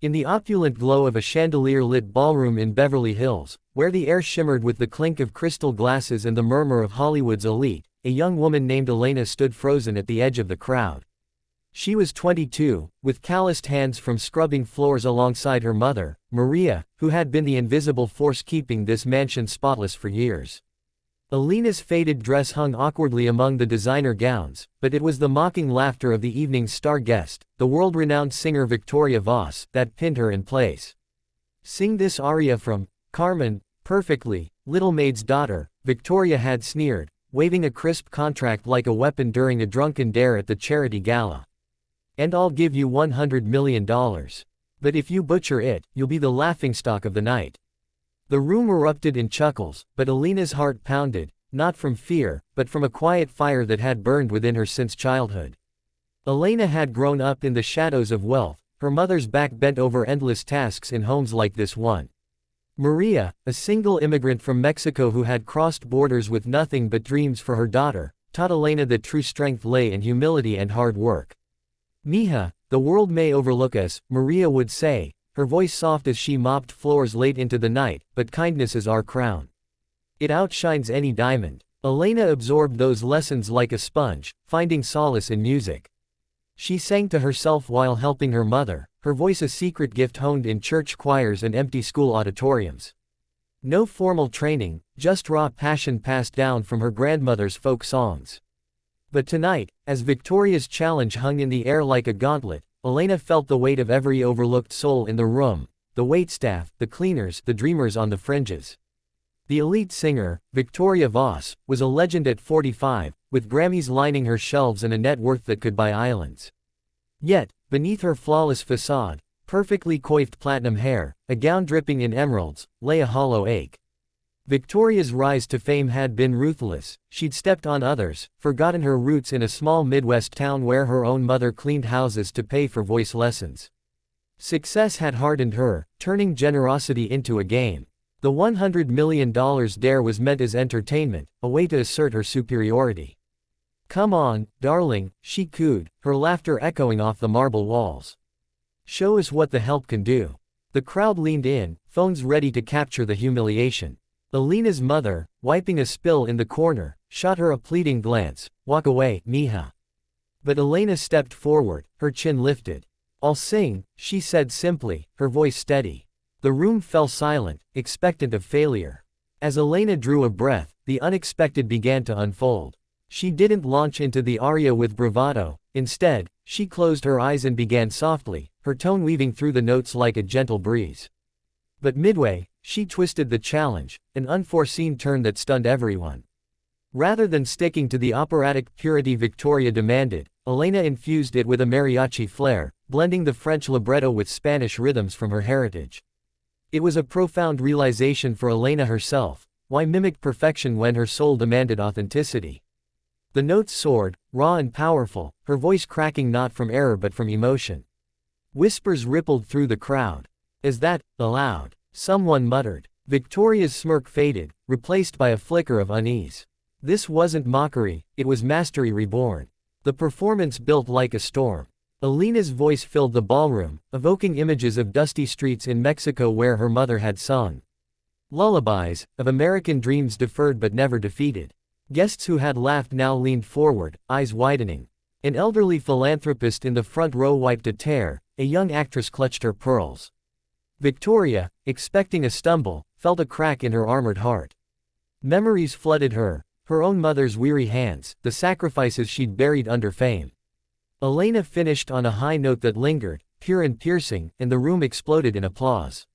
In the opulent glow of a chandelier-lit ballroom in Beverly Hills, where the air shimmered with the clink of crystal glasses and the murmur of Hollywood's elite, a young woman named Elena stood frozen at the edge of the crowd. She was 22, with calloused hands from scrubbing floors alongside her mother, Maria, who had been the invisible force keeping this mansion spotless for years. Elena's faded dress hung awkwardly among the designer gowns, but it was the mocking laughter of the evening's star guest, the world-renowned singer Victoria Voss, that pinned her in place. "Sing this aria from Carmen, perfectly, little Maid's daughter," Victoria had sneered, waving a crisp contract like a weapon during a drunken dare at the charity gala. "And I'll give you $100 million. But if you butcher it, you'll be the laughingstock of the night." The room erupted in chuckles, but Elena's heart pounded, not from fear, but from a quiet fire that had burned within her since childhood. Elena had grown up in the shadows of wealth, her mother's back bent over endless tasks in homes like this one. Maria, a single immigrant from Mexico who had crossed borders with nothing but dreams for her daughter, taught Elena that true strength lay in humility and hard work. "Mija, the world may overlook us," Maria would say, her voice soft as she mopped floors late into the night, "but kindness is our crown. It outshines any diamond." Elena absorbed those lessons like a sponge, finding solace in music. She sang to herself while helping her mother, her voice a secret gift honed in church choirs and empty school auditoriums. No formal training, just raw passion passed down from her grandmother's folk songs. But tonight, as Victoria's challenge hung in the air like a gauntlet, Elena felt the weight of every overlooked soul in the room, the waitstaff, the cleaners, the dreamers on the fringes. The elite singer, Victoria Voss, was a legend at 45, with Grammys lining her shelves and a net worth that could buy islands. Yet, beneath her flawless facade, perfectly coiffed platinum hair, a gown dripping in emeralds, lay a hollow ache. Victoria's rise to fame had been ruthless. She'd stepped on others, forgotten her roots in a small Midwest town where her own mother cleaned houses to pay for voice lessons. Success had hardened her, turning generosity into a game. The $100 million dare was meant as entertainment, a way to assert her superiority. "Come on, darling," she cooed, her laughter echoing off the marble walls. "Show us what the help can do." The crowd leaned in, phones ready to capture the humiliation. Elena's mother, wiping a spill in the corner, shot her a pleading glance. "Walk away, mija." But Elena stepped forward, her chin lifted. "I'll sing," she said simply, her voice steady. The room fell silent, expectant of failure. As Elena drew a breath, the unexpected began to unfold. She didn't launch into the aria with bravado. Instead, she closed her eyes and began softly, her tone weaving through the notes like a gentle breeze. But midway, she twisted the challenge, an unforeseen turn that stunned everyone. Rather than sticking to the operatic purity Victoria demanded, Elena infused it with a mariachi flair, blending the French libretto with Spanish rhythms from her heritage. It was a profound realization for Elena herself. Why mimic perfection when her soul demanded authenticity? The notes soared, raw and powerful, her voice cracking not from error but from emotion. Whispers rippled through the crowd. "Is that allowed?" someone muttered. Victoria's smirk faded, replaced by a flicker of unease. This wasn't mockery, it was mastery reborn. The performance built like a storm. Elena's voice filled the ballroom, evoking images of dusty streets in Mexico where her mother had sung. Lullabies, of American dreams deferred but never defeated. Guests who had laughed now leaned forward, eyes widening. An elderly philanthropist in the front row wiped a tear, a young actress clutched her pearls. Victoria, expecting a stumble, felt a crack in her armored heart. Memories flooded her, her own mother's weary hands, the sacrifices she'd buried under fame. Elena finished on a high note that lingered, pure and piercing, and the room exploded in applause.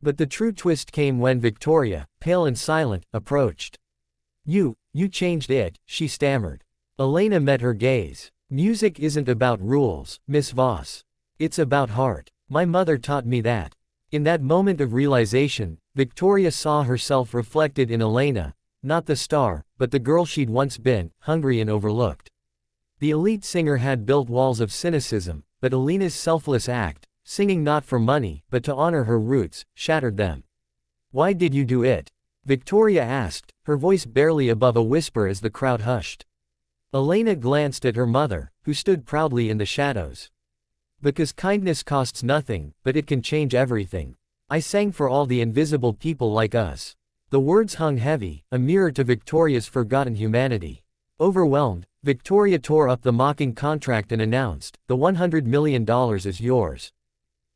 But the true twist came when Victoria, pale and silent, approached. You changed it," she stammered. Elena met her gaze. "Music isn't about rules, Miss Voss. It's about heart. My mother taught me that." In that moment of realization, Victoria saw herself reflected in Elena, not the star, but the girl she'd once been, hungry and overlooked. The elite singer had built walls of cynicism, but Elena's selfless act, singing not for money, but to honor her roots, shattered them. "Why did you do it?" Victoria asked, her voice barely above a whisper as the crowd hushed. Elena glanced at her mother, who stood proudly in the shadows. Because kindness costs nothing, but it can change everything. I sang for all the invisible people like us. The words hung heavy, a mirror to Victoria's forgotten humanity. Overwhelmed, Victoria tore up the mocking contract and announced, "The $100 million is yours.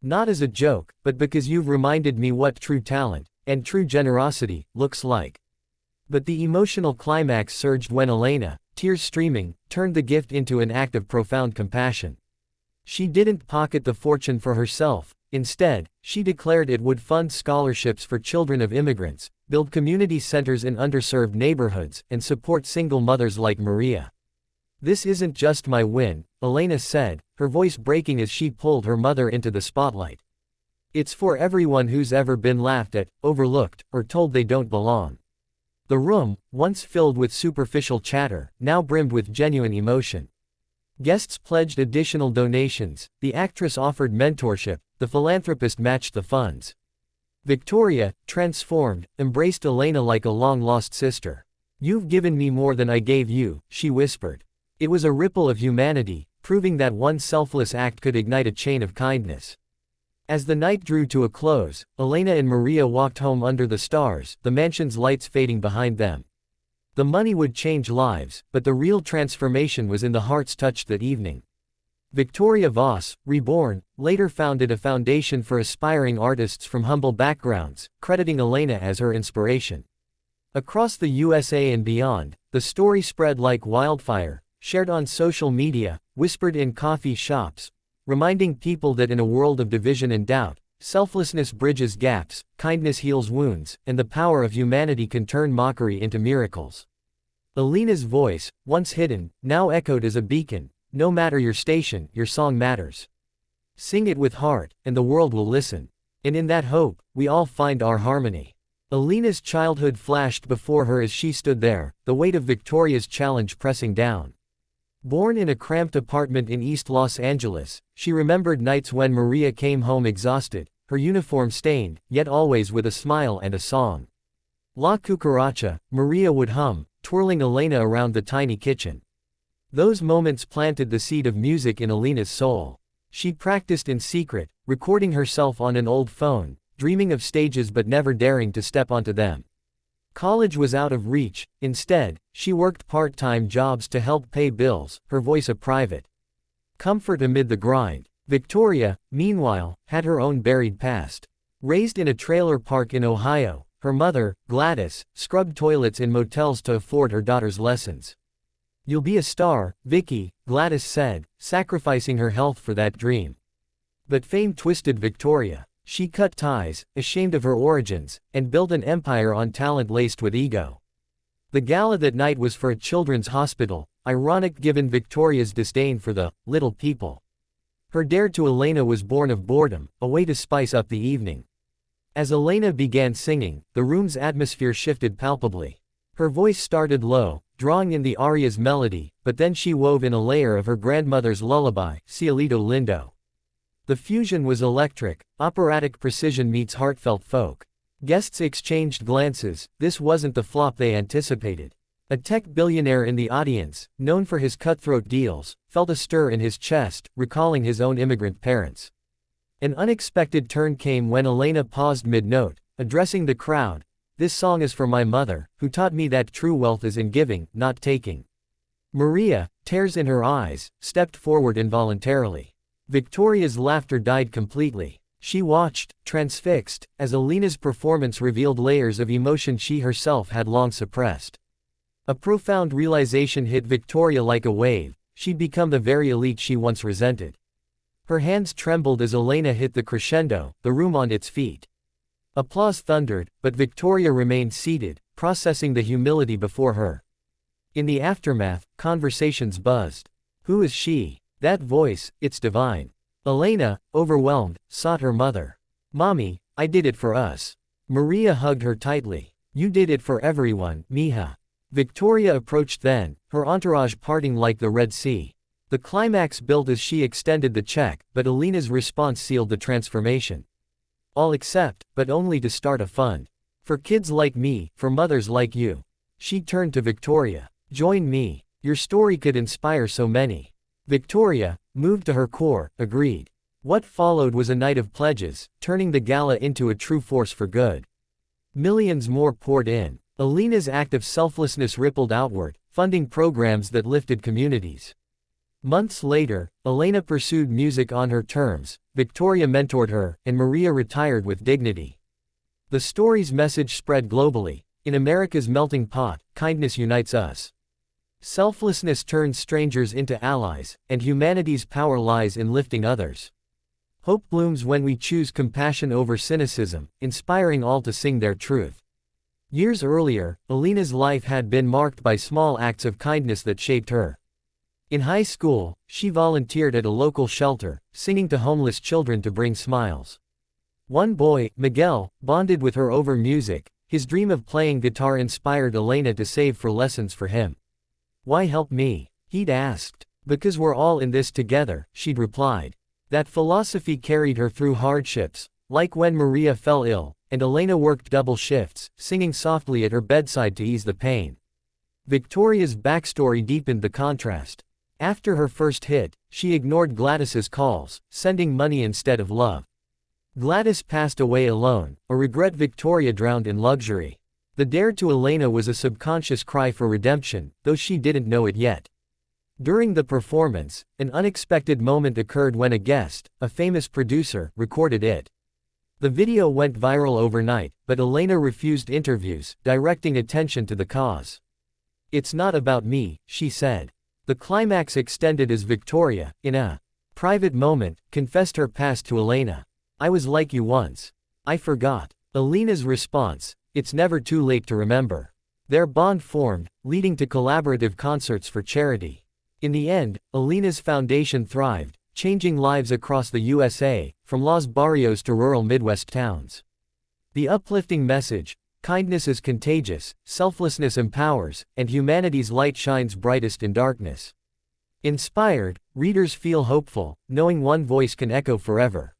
Not as a joke, but because you've reminded me what true talent, and true generosity, looks like." But the emotional climax surged when Elena, tears streaming, turned the gift into an act of profound compassion. She didn't pocket the fortune for herself. Instead, she declared it would fund scholarships for children of immigrants, build community centers in underserved neighborhoods, and support single mothers like Maria. "This isn't just my win," Elena said, her voice breaking as she pulled her mother into the spotlight. "It's for everyone who's ever been laughed at, overlooked, or told they don't belong." The room, once filled with superficial chatter, now brimmed with genuine emotion. Guests pledged additional donations, the actress offered mentorship, the philanthropist matched the funds. Victoria, transformed, embraced Elena like a long-lost sister. "You've given me more than I gave you," she whispered. It was a ripple of humanity, proving that one selfless act could ignite a chain of kindness. As the night drew to a close, Elena and Maria walked home under the stars, the mansion's lights fading behind them. The money would change lives, but the real transformation was in the hearts touched that evening. Victoria Voss, reborn, later founded a foundation for aspiring artists from humble backgrounds, crediting Elena as her inspiration. Across the USA and beyond, the story spread like wildfire, shared on social media, whispered in coffee shops, reminding people that in a world of division and doubt, selflessness bridges gaps, kindness heals wounds, and the power of humanity can turn mockery into miracles. Elena's voice, once hidden, now echoed as a beacon. "No matter your station, your song matters. Sing it with heart, and the world will listen. And in that hope, we all find our harmony." Elena's childhood flashed before her as she stood there, the weight of Victoria's challenge pressing down. Born in a cramped apartment in East Los Angeles, she remembered nights when Maria came home exhausted, her uniform stained, yet always with a smile and a song. La Cucaracha, Maria would hum, twirling Elena around the tiny kitchen. Those moments planted the seed of music in Elena's soul. She practiced in secret, recording herself on an old phone, dreaming of stages but never daring to step onto them. College was out of reach. Instead, she worked part-time jobs to help pay bills, her voice a private comfort amid the grind. Victoria, meanwhile, had her own buried past. Raised in a trailer park in Ohio, her mother, Gladys, scrubbed toilets in motels to afford her daughter's lessons. "You'll be a star, Vicky," Gladys said, sacrificing her health for that dream. But fame twisted Victoria. She cut ties, ashamed of her origins, and built an empire on talent laced with ego. The gala that night was for a children's hospital, ironic given Victoria's disdain for the little people. Her dare to Elena was born of boredom, a way to spice up the evening. As Elena began singing, the room's atmosphere shifted palpably. Her voice started low, drawing in the aria's melody, but then she wove in a layer of her grandmother's lullaby, Cielito Lindo. The fusion was electric, operatic precision meets heartfelt folk. Guests exchanged glances. This wasn't the flop they anticipated. A tech billionaire in the audience, known for his cutthroat deals, felt a stir in his chest, recalling his own immigrant parents. An unexpected turn came when Elena paused mid-note, addressing the crowd. "This song is for my mother, who taught me that true wealth is in giving, not taking." Maria, tears in her eyes, stepped forward involuntarily. Victoria's laughter died completely. She watched, transfixed, as Elena's performance revealed layers of emotion she herself had long suppressed. A profound realization hit Victoria like a wave. She'd become the very elite she once resented. Her hands trembled as Elena hit the crescendo, the room on its feet. Applause thundered, but Victoria remained seated, processing the humility before her. In the aftermath, conversations buzzed. "Who is she? That voice, it's divine." Elena, overwhelmed, sought her mother. "Mommy, I did it for us." Maria hugged her tightly. "You did it for everyone, mija." Victoria approached then, her entourage parting like the Red Sea. The climax built as she extended the check, but Elena's response sealed the transformation. "I'll accept, but only to start a fund. For kids like me, for mothers like you." She turned to Victoria. "Join me. Your story could inspire so many." Victoria, moved to her core, agreed. What followed was a night of pledges, turning the gala into a true force for good. Millions more poured in. Alena's act of selflessness rippled outward, funding programs that lifted communities. Months later, Alena pursued music on her terms, Victoria mentored her, and Maria retired with dignity. The story's message spread globally. In America's melting pot, kindness unites us. Selflessness turns strangers into allies, and humanity's power lies in lifting others. Hope blooms when we choose compassion over cynicism, inspiring all to sing their truth. Years earlier, Alena's life had been marked by small acts of kindness that shaped her. In high school, she volunteered at a local shelter, singing to homeless children to bring smiles. One boy, Miguel, bonded with her over music. His dream of playing guitar inspired Alena to save for lessons for him. "Why help me?" he'd asked. "Because we're all in this together," she'd replied. That philosophy carried her through hardships, like when Maria fell ill, and Alena worked double shifts, singing softly at her bedside to ease the pain. Victoria's backstory deepened the contrast. After her first hit, she ignored Gladys's calls, sending money instead of love. Gladys passed away alone, a regret Victoria drowned in luxury. The dare to Alena was a subconscious cry for redemption, though she didn't know it yet. During the performance, an unexpected moment occurred when a guest, a famous producer, recorded it. The video went viral overnight, but Alena refused interviews, directing attention to the cause. "It's not about me," she said. The climax extended as Victoria, in a private moment, confessed her past to Alena. "I was like you once. I forgot." Alena's response: "It's never too late to remember." Their bond formed, leading to collaborative concerts for charity. In the end, Alena's foundation thrived, changing lives across the USA, from Los Barrios to rural Midwest towns. The uplifting message: kindness is contagious, selflessness empowers, and humanity's light shines brightest in darkness. Inspired, readers feel hopeful, knowing one voice can echo forever.